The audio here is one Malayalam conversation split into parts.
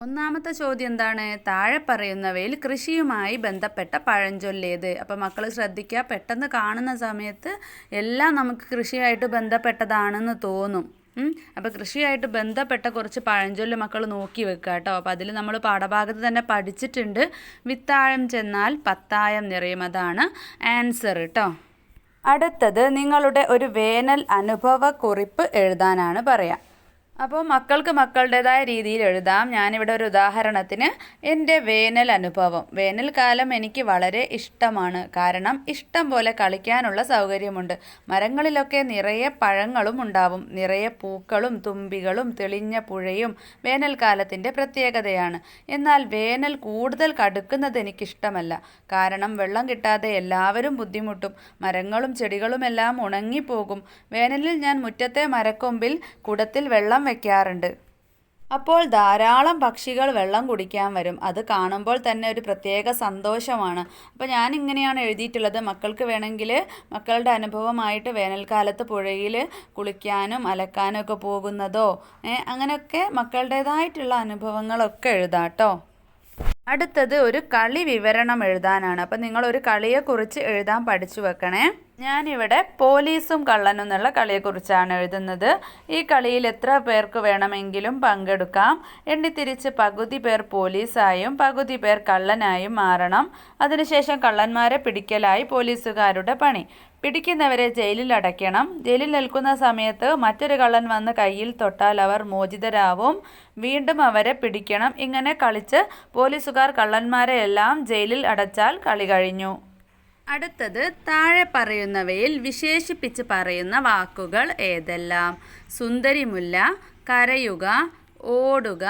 ഒന്നാമത്തെ ചോദ്യം എന്താണ്? താഴെ പറയുന്നവയിൽ കൃഷിയുമായി ബന്ധപ്പെട്ട പഴഞ്ചൊല്ലേത്? അപ്പോൾ മക്കൾ ശ്രദ്ധിക്കുക, പെട്ടെന്ന് കാണുന്ന സമയത്ത് എല്ലാം നമുക്ക് കൃഷിയായിട്ട് ബന്ധപ്പെട്ടതാണെന്ന് തോന്നും. അപ്പോൾ കൃഷിയായിട്ട് ബന്ധപ്പെട്ട കുറച്ച് പഴഞ്ചൊല്ല് മക്കൾ നോക്കി വെക്കുക കേട്ടോ. അപ്പോൾ അതിൽ നമ്മൾ പാഠഭാഗത്ത് തന്നെ പഠിച്ചിട്ടുണ്ട്. വിത്താഴം ചെന്നാൽ പത്തായം നിറയും, അതാണ് ആൻസർ കേട്ടോ. അടുത്തത് നിങ്ങളുടെ ഒരു വേനൽ അനുഭവക്കുറിപ്പ് എഴുതാനാണ് പറയാം. അപ്പോൾ മക്കൾക്ക് മക്കളുടേതായ രീതിയിൽ എഴുതാം. ഞാനിവിടെ ഒരു ഉദാഹരണത്തിന് എൻ്റെ വേനൽ അനുഭവം. വേനൽക്കാലം എനിക്ക് വളരെ ഇഷ്ടമാണ്. കാരണം ഇഷ്ടം പോലെ കളിക്കാനുള്ള സൗകര്യമുണ്ട്. മരങ്ങളിലൊക്കെ നിറയെ പഴങ്ങളും ഉണ്ടാവും. നിറയെ പൂക്കളും തുമ്പികളും തെളിഞ്ഞ പുഴയും വേനൽക്കാലത്തിൻ്റെ പ്രത്യേകതയാണ്. എന്നാൽ വേനൽ കൂടുതൽ കടുക്കുന്നത് എനിക്കിഷ്ടമല്ല. കാരണം വെള്ളം കിട്ടാതെ എല്ലാവരും ബുദ്ധിമുട്ടും. മരങ്ങളും ചെടികളുമെല്ലാം ഉണങ്ങിപ്പോകും. വേനലിൽ ഞാൻ മുറ്റത്തെ മരക്കൊമ്പിൽ കുടത്തിൽ വെള്ളം വയ്ക്കാറുണ്ട്. അപ്പോൾ ധാരാളം പക്ഷികൾ വെള്ളം കുടിക്കാൻ വരും. അത് കാണുമ്പോൾ തന്നെ ഒരു പ്രത്യേക സന്തോഷമാണ്. അപ്പോൾ ഞാൻ ഇങ്ങനെയാണ് എഴുതിയിട്ടുള്ളത്. മക്കൾക്ക് വേണമെങ്കിൽ മക്കളുടെ അനുഭവമായിട്ട് വേനൽക്കാലത്ത് പുഴയിൽ കുളിക്കാനും അലക്കാനും ഒക്കെ പോകുന്നതോ അങ്ങനെയൊക്കെ മക്കളുടേതായിട്ടുള്ള അനുഭവങ്ങളൊക്കെ എഴുതാം കേട്ടോ. അടുത്തത് ഒരു കളി വിവരണം എഴുതാനാണ്. അപ്പം നിങ്ങളൊരു കളിയെക്കുറിച്ച് എഴുതാൻ പഠിച്ചു വെക്കണേ. ഞാനിവിടെ പോലീസും കള്ളനും എന്നുള്ള കളിയെക്കുറിച്ചാണ് എഴുതുന്നത്. ഈ കളിയിൽ എത്ര പേർക്ക് വേണമെങ്കിലും പങ്കെടുക്കാം. എണ്ണിത്തിരിച്ച് പകുതി പേർ പോലീസായും പകുതി പേർ കള്ളനായും മാറണം. അതിനുശേഷം കള്ളന്മാരെ പിടിക്കലായി പോലീസുകാരുടെ പണി. പിടിക്കുന്നവരെ ജയിലിൽ അടയ്ക്കണം. ജയിലിൽ നിൽക്കുന്ന സമയത്ത് മറ്റൊരു കള്ളൻ വന്ന് കയ്യിൽ തൊട്ടാൽ അവർ മോചിതരാവും. വീണ്ടും അവരെ പിടിക്കണം. ഇങ്ങനെ കളിച്ച് പോലീസുകാർ കള്ളന്മാരെ എല്ലാം ജയിലിൽ അടച്ചാൽ കളി കഴിഞ്ഞു. അടുത്തത് താഴെ പറയുന്നവയിൽ വിശേഷിപ്പിച്ച് പറയുന്ന വാക്കുകൾ ഏതെല്ലാം? സുന്ദരിമുല്ല, കരയുക, ഓടുക,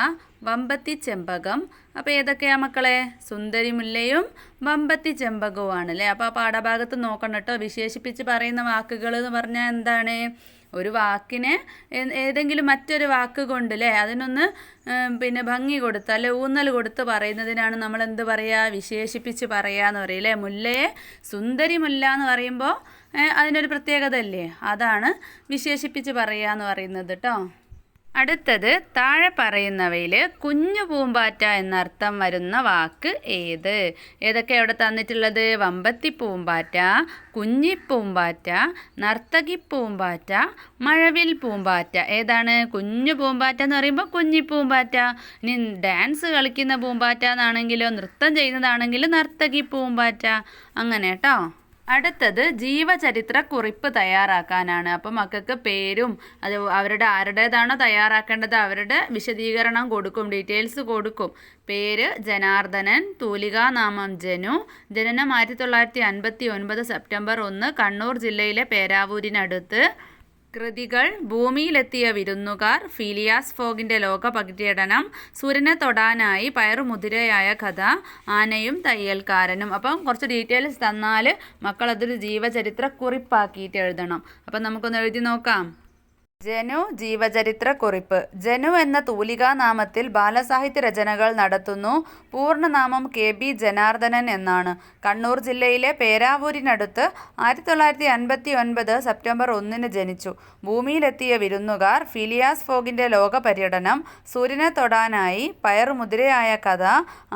വമ്പത്തി ചെമ്പകം. അപ്പോൾ ഏതൊക്കെയാണ് മക്കളെ? സുന്ദരിമുല്ലയും വമ്പത്തി ചെമ്പകവുമാണ് അല്ലേ. അപ്പോൾ ആ പാഠഭാഗത്ത് നോക്കണം കേട്ടോ. വിശേഷിപ്പിച്ച് പറയുന്ന വാക്കുകൾ എന്ന് പറഞ്ഞാൽ എന്താണ്? ഒരു വാക്കിനെ ഏതെങ്കിലും മറ്റൊരു വാക്ക് കൊണ്ട് അല്ലേ അതിനൊന്ന് ഭംഗി കൊടുത്ത് അല്ലെ ഊന്നൽ കൊടുത്ത് പറയുന്നതിനാണ് നമ്മൾ എന്ത് പറയുക? വിശേഷിപ്പിച്ച് പറയുക എന്ന് പറയും അല്ലേ. മുല്ലയെ സുന്ദരി മുല്ല എന്ന് പറയുമ്പോൾ അതിനൊരു പ്രത്യേകത അല്ലേ, അതാണ് വിശേഷിപ്പിച്ച് പറയുക എന്ന് പറയുന്നത് കേട്ടോ. അടുത്തത് താഴെ പറയുന്നവയിൽ കുഞ്ഞു പൂമ്പാറ്റ എന്നർത്ഥം വരുന്ന വാക്ക് ഏത്? ഏതൊക്കെ അവിടെ തന്നിട്ടുള്ളത്? വമ്പത്തി പൂമ്പാറ്റ, കുഞ്ഞിപ്പൂമ്പാറ്റ, നർത്തകി പൂമ്പാറ്റ, മഴവിൽ പൂമ്പാറ്റ. ഏതാണ്? കുഞ്ഞു പൂമ്പാറ്റ എന്ന് പറയുമ്പോൾ കുഞ്ഞിപ്പൂമ്പാറ്റ. ഇനി ഡാൻസ് കളിക്കുന്ന പൂമ്പാറ്റ എന്നാണെങ്കിലോ നൃത്തം ചെയ്യുന്നതാണെങ്കിലും നർത്തകി പൂമ്പാറ്റ. അങ്ങനെ കേട്ടോ. അടുത്തത് ജീവചരിത്ര കുറിപ്പ് തയ്യാറാക്കാനാണ്. അപ്പം മക്കൾക്ക് പേരും അത് അവരുടെ ആരുടേതാണോ തയ്യാറാക്കേണ്ടത് അവരുടെ വിശദീകരണം കൊടുക്കും, ഡീറ്റെയിൽസ് കൊടുക്കും. പേര് ജനാർദ്ദനൻ, തൂലികാനാമം ജനു, ജനനം 1959 സെപ്റ്റംബർ 1, കണ്ണൂർ ജില്ലയിലെ പേരാവൂരിനടുത്ത്. കൃതികൾ: ഭൂമിയിലെത്തിയ വിരുന്നുകാർ, ഫീലിയാസ് ഫോഗിൻ്റെ ലോക പര്യടനം, സൂര്യനെ തൊടാനായി, പയറുമുതിരയായ കഥ, ആനയും തയ്യൽക്കാരനും. അപ്പം കുറച്ച് ഡീറ്റെയിൽസ് തന്നാൽ മക്കളതൊരു ജീവചരിത്ര കുറിപ്പാക്കിയിട്ട് എഴുതണം. അപ്പം നമുക്കൊന്ന് എഴുതി നോക്കാം. ജനു ജീവചരിത്ര കുറിപ്പ്. ജനു എന്ന തൂലികാനാമത്തിൽ ബാലസാഹിത്യ രചനകൾ നടത്തുന്നു. പൂർണ്ണനാമം KB ജനാർദ്ദനൻ എന്നാണ്. കണ്ണൂർ ജില്ലയിലെ പേരാവൂരിനടുത്ത് 1959 സെപ്റ്റംബർ 1 ജനിച്ചു. ഭൂമിയിലെത്തിയ വിരുന്നുകാർ, ഫീലിയാസ് ഫോഗിൻ്റെ ലോക പര്യടനം, സൂര്യനെ തൊടാനായി, പയറുമുതിരയായ കഥ,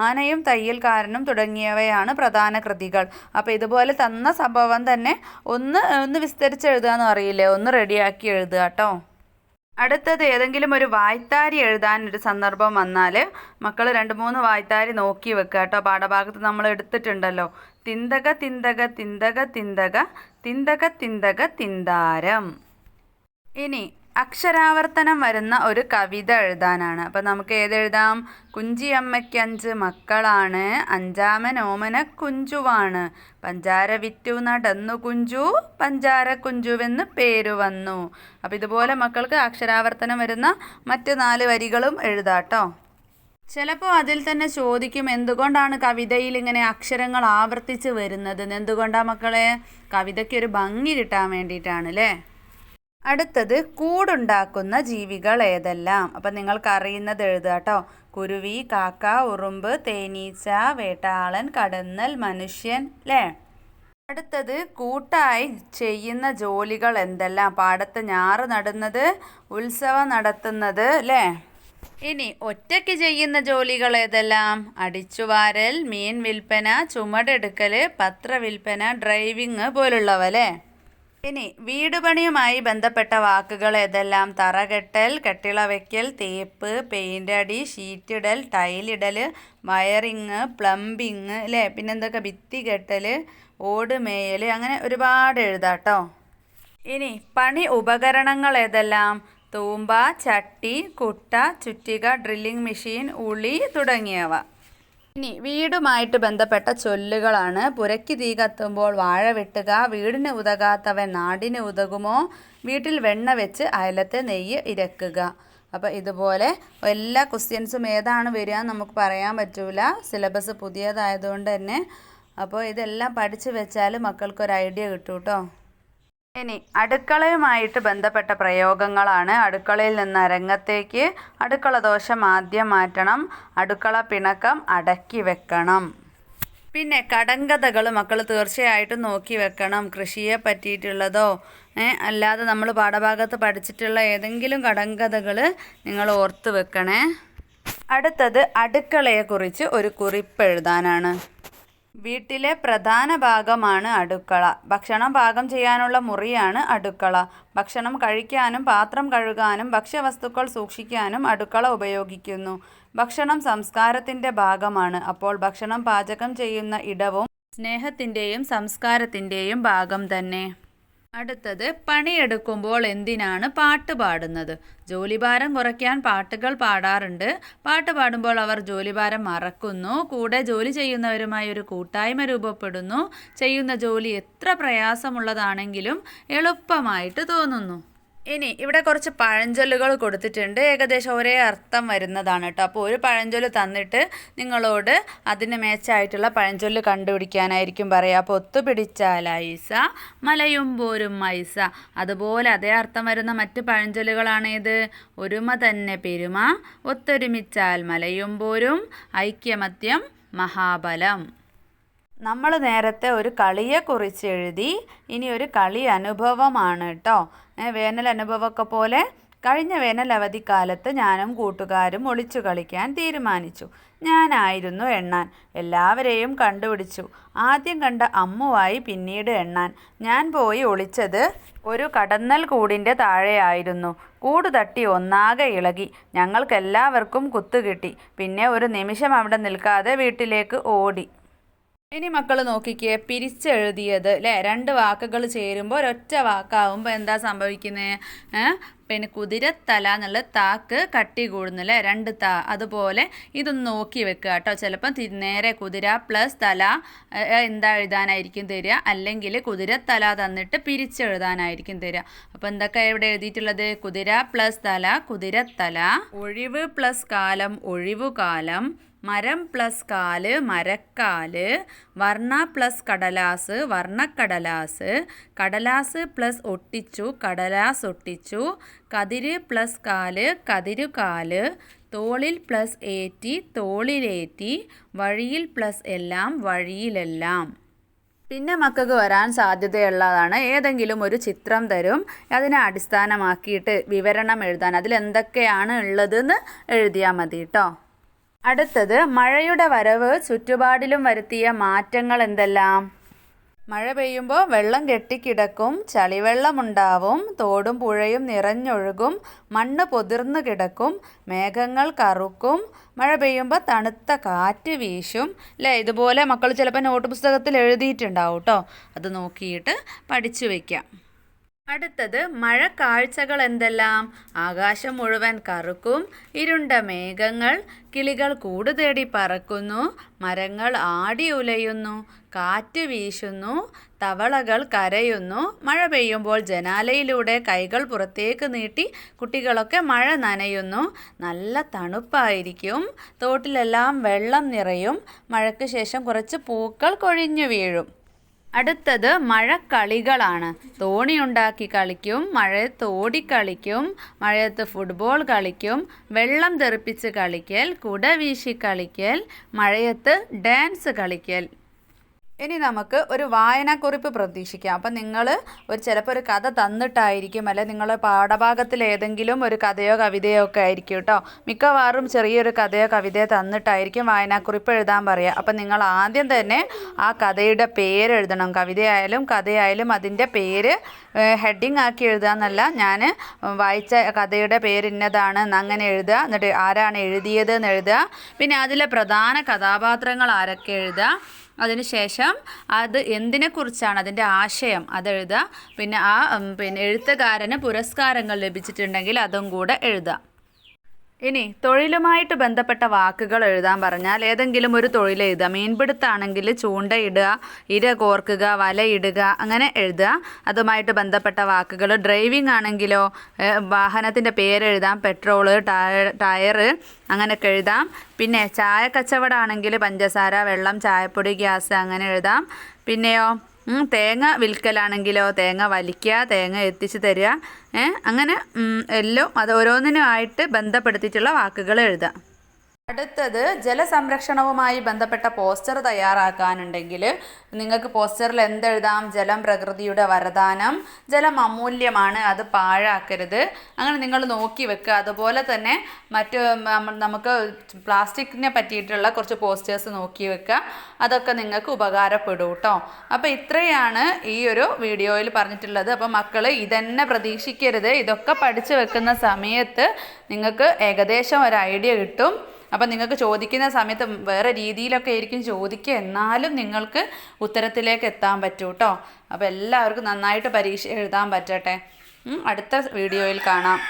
ആനയും തയ്യൽക്കാരനും തുടങ്ങിയവയാണ് പ്രധാന കൃതികൾ. അപ്പോൾ ഇതുപോലെ തന്ന സംഭവം തന്നെ ഒന്ന് വിസ്തരിച്ച് എഴുതുകയെന്ന് അറിയില്ലേ, ഒന്ന് റെഡിയാക്കി എഴുതുക കേട്ടോ. അടുത്തത് ഏതെങ്കിലും ഒരു വായ്ത്താരി എഴുതാൻ ഒരു സന്ദർഭം വന്നാൽ മക്കൾ 2-3 വായ്ത്താരി നോക്കി വെക്കുക കേട്ടോ. പാഠഭാഗത്ത് നമ്മൾ എടുത്തിട്ടുണ്ടല്ലോ. തിന്തക തിന്തക തിന്തക തിന്തക തിന്തക തിന്തക തിന്താരം. ഇനി അക്ഷരാവർത്തനം വരുന്ന ഒരു കവിത എഴുതാനാണ്. അപ്പം നമുക്ക് ഏതെഴുതാം? കുഞ്ചിയമ്മയ്ക്ക് 5 മക്കളാണ്, അഞ്ചാമൻ ഓമന കുഞ്ചുവാണ്, പഞ്ചാര വിറ്റു നടന്നു കുഞ്ചു, പഞ്ചാര കുഞ്ചുവെന്ന് പേരു വന്നു. അപ്പം ഇതുപോലെ മക്കൾക്ക് അക്ഷരാവർത്തനം വരുന്ന മറ്റ് 4 വരികളും എഴുതാട്ടോ. ചിലപ്പോൾ അതിൽ തന്നെ ചോദിക്കും, എന്തുകൊണ്ടാണ് കവിതയിൽ ഇങ്ങനെ അക്ഷരങ്ങൾ ആവർത്തിച്ച് വരുന്നത്? എന്തുകൊണ്ടാണ് മക്കളെ? കവിതയ്ക്ക് ഒരു ഭംഗി കിട്ടാൻ വേണ്ടിയിട്ടാണ് അല്ലേ. അടുത്തത് കൂടുണ്ടാക്കുന്ന ജീവികൾ ഏതെല്ലാം? അപ്പം നിങ്ങൾക്ക് അറിയുന്നത് എഴുതുക കേട്ടോ. കുരുവി, കാക്ക, ഉറുമ്പ്, തേനീച്ച, വേട്ടാളൻ, കടന്നൽ, മനുഷ്യൻ അല്ലേ. അടുത്തത് കൂട്ടായി ചെയ്യുന്ന ജോലികൾ എന്തെല്ലാം? പാടത്ത് ഞാറ് നടുന്നത്, ഉത്സവം നടത്തുന്നത് അല്ലേ. ഇനി ഒറ്റയ്ക്ക് ചെയ്യുന്ന ജോലികൾ ഏതെല്ലാം? അടിച്ചുവാരൽ, മീൻ വിൽപ്പന, ചുമടെടുക്കൽ, പത്രവിൽപ്പന, ഡ്രൈവിംഗ് പോലുള്ളവ അല്ലേ? ഇനി വീടുപണിയുമായി ബന്ധപ്പെട്ട വാക്കുകൾ ഏതെല്ലാം? തറകെട്ടൽ, കെട്ടിള വയ്ക്കൽ, തേപ്പ്, പെയിൻ്റ് അടി, ഷീറ്റിടൽ, ടൈലിടൽ, വയറിങ്, പ്ലംബിങ് അല്ലേ? പിന്നെന്തൊക്കെ? ഭിത്തി കെട്ടൽ, ഓട് മേയൽ, അങ്ങനെ ഒരുപാട് എഴുതാട്ടോ. ഇനി പണി ഉപകരണങ്ങൾ ഏതെല്ലാം? തൂമ്പ, ചട്ടി, കുട്ട, ചുറ്റിക, ഡ്രില്ലിംഗ് മെഷീൻ, ഉളി തുടങ്ങിയവ. ഇനി വീടുമായിട്ട് ബന്ധപ്പെട്ട ചൊല്ലുകളാണ്. പുരയ്ക്ക് തീ കത്തുമ്പോൾ വാഴ വെട്ടുക, വീടിന് ഉതകാത്തവൻ നാടിന് ഉതകുമോ, വീട്ടിൽ വെണ്ണ വെച്ച് അയലത്തെ നെയ്യ് ഇരക്കുക. അപ്പോൾ ഇതുപോലെ എല്ലാ ക്വസ്റ്റ്യൻസും ഏതാണ് വരിക എന്ന് നമുക്ക് പറയാൻ പറ്റൂല, സിലബസ് പുതിയതായതുകൊണ്ട് തന്നെ. അപ്പോൾ ഇതെല്ലാം പഠിച്ചു വെച്ചാൽ മക്കൾക്കൊരു ഐഡിയ കിട്ടും കേട്ടോ. ഇനി അടുക്കളയുമായിട്ട് ബന്ധപ്പെട്ട പ്രയോഗങ്ങളാണ്. അടുക്കളയിൽ നിന്ന് അരങ്ങത്തേക്ക്, അടുക്കള ദോഷം ആദ്യം മാറ്റണം, അടുക്കള പിണക്കം അടക്കി വെക്കണം. പിന്നെ കടങ്കഥകൾ മക്കൾ തീർച്ചയായിട്ടും നോക്കി വെക്കണം. കൃഷിയെ പറ്റിയിട്ടുള്ളതോ അല്ലാതെ നമ്മൾ പാഠഭാഗത്ത് പഠിച്ചിട്ടുള്ള ഏതെങ്കിലും കടങ്കഥകൾ നിങ്ങൾ ഓർത്ത് വെക്കണേ. അടുത്തത് അടുക്കളയെക്കുറിച്ച് ഒരു കുറിപ്പ് എഴുതാനാണ്. വീട്ടിലെ പ്രധാന ഭാഗമാണ് അടുക്കള. ഭക്ഷണം പാകം ചെയ്യാനുള്ള മുറിയാണ് അടുക്കള. ഭക്ഷണം കഴിക്കാനും പാത്രം കഴുകാനും ഭക്ഷ്യവസ്തുക്കൾ സൂക്ഷിക്കാനും അടുക്കള ഉപയോഗിക്കുന്നു. ഭക്ഷണം സംസ്കാരത്തിൻ്റെ ഭാഗമാണ്. അപ്പോൾ ഭക്ഷണം പാചകം ചെയ്യുന്ന ഇടവും സ്നേഹത്തിൻ്റെയും സംസ്കാരത്തിൻ്റെയും ഭാഗം തന്നെ. അടുത്തത് പണിയെടുക്കുമ്പോൾ എന്തിനാണ് പാട്ട് പാടുന്നത്? ജോലിഭാരം കുറയ്ക്കാൻ പാട്ടുകൾ പാടാറുണ്ട്. പാട്ട് പാടുമ്പോൾ അവർ ജോലിഭാരം മറക്കുന്നു. കൂടെ ജോലി ചെയ്യുന്നവരുമായി ഒരു കൂട്ടായ്മ രൂപപ്പെടുന്നു. ചെയ്യുന്ന ജോലി എത്ര പ്രയാസമുള്ളതാണെങ്കിലും എളുപ്പമായിട്ട് തോന്നുന്നു. ഇനി ഇവിടെ കുറച്ച് പഴഞ്ചൊല്ലുകൾ കൊടുത്തിട്ടുണ്ട്. ഏകദേശം ഒരേ അർത്ഥം വരുന്നതാണ് കേട്ടോ. അപ്പോൾ ഒരു പഴഞ്ചൊല്ല് തന്നിട്ട് നിങ്ങളോട് അതിന് മേച്ചായിട്ടുള്ള പഴഞ്ചൊല്ല് കണ്ടുപിടിക്കാനായിരിക്കും പറയുക. അപ്പോൾ ഒത്തുപിടിച്ചാൽ ഐസ, മലയുമ്പോരും ഐസ. അതുപോലെ അതേ അർത്ഥം വരുന്ന മറ്റ് പഴഞ്ചൊല്ലുകളാണ് ഇത്. ഒരുമ തന്നെ പെരുമ, ഒത്തൊരുമിച്ചാൽ മലയുമ്പോരും, ഐക്യമത്യം മഹാബലം. നമ്മൾ നേരത്തെ ഒരു കളിയെക്കുറിച്ച് എഴുതി. ഇനി ഒരു കളി അനുഭവമാണ് കേട്ടോ. വേനൽ അനുഭവമൊക്കെ പോലെ കഴിഞ്ഞ വേനൽ അവധിക്കാലത്ത് ഞാനും കൂട്ടുകാരും ഒളിച്ചു കളിക്കാൻ തീരുമാനിച്ചു. ഞാനായിരുന്നു എണ്ണാൻ. എല്ലാവരെയും കണ്ടുപിടിച്ചു. ആദ്യം കണ്ട അമ്മുവായി പിന്നീട് എണ്ണാൻ. ഞാൻ പോയി ഒളിച്ചത് ഒരു കടന്നൽ കൂടിൻ്റെ താഴെയായിരുന്നു. കൂട് തട്ടി ഒന്നാകെ ഇളകി. ഞങ്ങൾക്കെല്ലാവർക്കും കുത്തുകിട്ടി. പിന്നെ ഒരു നിമിഷം അവിടെ നിൽക്കാതെ വീട്ടിലേക്ക് ഓടി. ഇനി മക്കൾ നോക്കിക്കേ, പിരിച്ചെഴുതിയത് അല്ലേ? രണ്ട് വാക്കുകൾ ചേരുമ്പോൾ ഒരൊറ്റ വാക്കാവുമ്പോൾ എന്താ സംഭവിക്കുന്നത്? പിന്നെ കുതിരത്തല എന്നുള്ള താക്ക് കട്ടി കൂടുന്നു അല്ലേ? രണ്ട് താ. അതുപോലെ ഇതൊന്ന് നോക്കി വെക്കുക കേട്ടോ. ചിലപ്പം നേരെ കുതിര പ്ലസ് തല എന്താ എഴുതാനായിരിക്കും തരിക, അല്ലെങ്കിൽ കുതിരത്തല തന്നിട്ട് പിരിച്ചെഴുതാനായിരിക്കും തരിക. അപ്പോൾ എന്തൊക്കെ ഇവിടെ എഴുതിയിട്ടുള്ളത്? കുതിര പ്ലസ് തല കുതിരത്തല, ഒഴിവ് പ്ലസ് കാലം ഒഴിവുകാലം, മരം പ്ലസ് കാല് മരക്കാല്, വർണ്ണ പ്ലസ് കടലാസ് വർണ്ണക്കടലാസ്, കടലാസ് പ്ലസ് ഒട്ടിച്ചു കടലാസ് ഒട്ടിച്ചു, കതിര് പ്ലസ് കാല് കതിരുകാല്, തോളിൽ പ്ലസ് ഏറ്റി തോളിലേറ്റി, വഴിയിൽ പ്ലസ് എല്ലാം വഴിയിലെല്ലാം. പിന്നെ മക്കൾക്ക് വരാൻ സാധ്യതയുള്ളതാണ് ഏതെങ്കിലും ഒരു ചിത്രം തരും. അതിനെ അടിസ്ഥാനമാക്കിയിട്ട് വിവരണം എഴുതാൻ, അതിലെന്തൊക്കെയാണ് ഉള്ളതെന്ന് എഴുതിയാൽ മതി കേട്ടോ. അടുത്തത് മഴയുടെ വരവ് ചുറ്റുപാടിലും വരുത്തിയ മാറ്റങ്ങൾ എന്തെല്ലാം? മഴ പെയ്യുമ്പോൾ വെള്ളം കെട്ടിക്കിടക്കും, ചളിവെള്ളമുണ്ടാവും, തോടും പുഴയും നിറഞ്ഞൊഴുകും, മണ്ണ് പൊതിർന്നു കിടക്കും, മേഘങ്ങൾ കറുക്കും, മഴ പെയ്യുമ്പോൾ തണുത്ത കാറ്റ് വീശും അല്ലേ? ഇതുപോലെ മക്കൾ ചിലപ്പോൾ നോട്ട് പുസ്തകത്തിൽ എഴുതിയിട്ടുണ്ടാവും കേട്ടോ. അത് നോക്കിയിട്ട് പഠിച്ചു വയ്ക്കാം. അടുത്തത് മഴക്കാഴ്ചകൾ എന്തെല്ലാം? ആകാശം മുഴുവൻ കറുക്കും, ഇരുണ്ട മേഘങ്ങൾ, കിളികൾ കൂട് തേടി പറക്കുന്നു, മരങ്ങൾ ആടി ഉലയുന്നു, കാറ്റ് വീശുന്നു, തവളകൾ കരയുന്നു, മഴ പെയ്യുമ്പോൾ ജനാലയിലൂടെ കൈകൾ പുറത്തേക്ക് നീട്ടി കുട്ടികളൊക്കെ മഴ നനയുന്നു, നല്ല തണുപ്പായിരിക്കും, തോട്ടിലെല്ലാം വെള്ളം നിറയും, മഴയ്ക്ക് ശേഷം കുറച്ച് പൂക്കൾ കൊഴിഞ്ഞു വീഴും. അടുത്തത് മഴക്കളികളാണ്. തോണിയുണ്ടാക്കി കളിക്കും, മഴയത്ത് ഓടിക്കളിക്കും, മഴയത്ത് ഫുട്ബോൾ കളിക്കും, വെള്ളം തെറിപ്പിച്ച് കളിക്കൽ, കുട വീശി കളിക്കൽ, മഴയത്ത് ഡാൻസ് കളിക്കൽ. ഇനി നമുക്ക് ഒരു വായനാക്കുറിപ്പ് പ്രതീക്ഷിക്കാം. അപ്പം നിങ്ങൾ ചിലപ്പോൾ ഒരു കഥ തന്നിട്ടായിരിക്കും, അല്ലെ നിങ്ങളുടെ പാഠഭാഗത്തിൽ ഏതെങ്കിലും ഒരു കഥയോ കവിതയോ ഒക്കെ ആയിരിക്കും കേട്ടോ. മിക്കവാറും ചെറിയൊരു കഥയോ കവിതയോ തന്നിട്ടായിരിക്കും വായനാക്കുറിപ്പ് എഴുതാൻ പറയുക. അപ്പം നിങ്ങൾ ആദ്യം തന്നെ ആ കഥയുടെ പേര് എഴുതണം. കവിതയായാലും കഥയായാലും അതിൻ്റെ പേര് ഹെഡിങ് ആക്കി എഴുതുക എന്നല്ല, ഞാൻ വായിച്ച കഥയുടെ പേര് ഇന്നതാണ് അങ്ങനെ എഴുതുക. എന്നിട്ട് ആരാണ് എഴുതിയത് എന്ന് എഴുതുക. പിന്നെ അതിലെ പ്രധാന കഥാപാത്രങ്ങൾ ആരൊക്കെ എഴുതുക. അതിനുശേഷം അത് എന്തിനെക്കുറിച്ചാണ് അതിൻ്റെ ആശയം അതെഴുതുക. പിന്നെ എഴുത്തുകാരന് പുരസ്കാരങ്ങൾ ലഭിച്ചിട്ടുണ്ടെങ്കിൽ അതും കൂടെ എഴുതുക. ഇനി തൊഴിലുമായിട്ട് ബന്ധപ്പെട്ട വാക്കുകൾ എഴുതാൻ പറഞ്ഞാൽ ഏതെങ്കിലും ഒരു തൊഴിൽ എഴുതുക. മീൻപിടുത്തമാണെങ്കിൽ ചൂണ്ടയിടുക, ഇര കോർക്കുക, വലയിടുക, അങ്ങനെ എഴുതുക. അതുമായിട്ട് ബന്ധപ്പെട്ട വാക്കുകൾ. ഡ്രൈവിംഗ് ആണെങ്കിലോ വാഹനത്തിൻ്റെ പേരെഴുതാം. പെട്രോള്, ടയറ്, അങ്ങനെയൊക്കെ എഴുതാം. പിന്നെ ചായ കച്ചവടമാണെങ്കിൽ പഞ്ചസാര, വെള്ളം, ചായപ്പൊടി, ഗ്യാസ്, അങ്ങനെ എഴുതാം. പിന്നെയോ തേങ്ങ വിൽക്കലാണെങ്കിലോ തേങ്ങ വലിക്കുക, തേങ്ങ എത്തിച്ച് തരിക, അങ്ങനെ എല്ലാം അത് ഓരോന്നിനുമായിട്ട് ബന്ധപ്പെടുത്തിയിട്ടുള്ള വാക്കുകൾ എഴുതുക. അടുത്തത് ജലസംരക്ഷണവുമായി ബന്ധപ്പെട്ട പോസ്റ്റർ തയ്യാറാക്കാനുണ്ടെങ്കിൽ നിങ്ങൾക്ക് പോസ്റ്ററിൽ എന്തെഴുതാം? ജലം പ്രകൃതിയുടെ വരദാനം, ജലം അമൂല്യമാണ്, അത് പാഴാക്കരുത്, അങ്ങനെ നിങ്ങൾ നോക്കി വെക്കുക. അതുപോലെ തന്നെ നമുക്ക് പ്ലാസ്റ്റിക്കിനെ പറ്റിയിട്ടുള്ള കുറച്ച് പോസ്റ്റേഴ്സ് നോക്കി വെക്കുക. അതൊക്കെ നിങ്ങൾക്ക് ഉപകാരപ്പെടും കേട്ടോ. അപ്പോൾ ഇത്രയാണ് ഈ ഒരു വീഡിയോയിൽ പറഞ്ഞിട്ടുള്ളത്. അപ്പോൾ മക്കൾ ഇതന്നെ പ്രതീക്ഷിക്കരുത്. ഇതൊക്കെ പഠിച്ചു വെക്കുന്ന സമയത്ത് നിങ്ങൾക്ക് ഏകദേശം ഒരു ഐഡിയ കിട്ടും. അപ്പം നിങ്ങൾക്ക് ചോദിക്കുന്ന സമയത്ത് വേറെ രീതിയിലൊക്കെ ആയിരിക്കും ചോദിക്കുക, എന്നാലും നിങ്ങൾക്ക് ഉത്തരത്തിലേക്ക് എത്താൻ പറ്റും കേട്ടോ. അപ്പോൾ എല്ലാവർക്കും നന്നായിട്ട് പരീക്ഷ എഴുതാൻ പറ്റട്ടെ. അടുത്ത വീഡിയോയിൽ കാണാം.